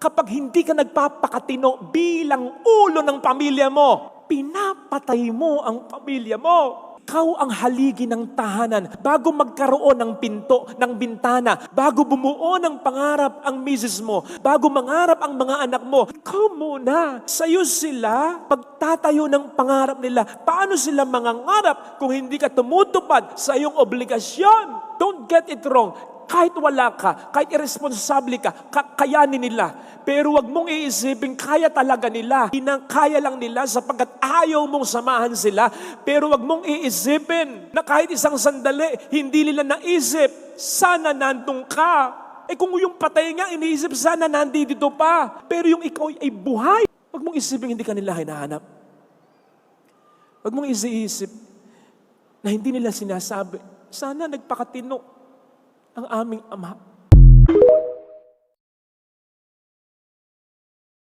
Kapag hindi ka nagpapakatino bilang ulo ng pamilya mo, pinapatay mo ang pamilya mo. Ikaw ang haligi ng tahanan. Bago magkaroon ng pinto, ng bintana, bago bumuo ng pangarap ang misis mo, bago mangarap ang mga anak mo, ikaw muna. Sa'yo sila pagtatayo ng pangarap nila. Paano sila mangangarap kung hindi ka tumutupad sa iyong obligasyon? Don't get it wrong. Kahit wala ka, kahit irresponsable ka, kayanin nila. Pero wag mong iisipin, kaya talaga nila. Kaya lang nila sapagkat ayaw mong samahan sila. Pero wag mong iisipin na kahit isang sandali, hindi nila naisip, sana nandun ka. Kung yung patay nga, iniisip, sana nandito pa. Pero yung ikaw ay buhay. Wag mong isipin, hindi ka nila hinahanap. Wag mong isip na hindi nila sinasabi, sana nagpakatino ang aming Ama.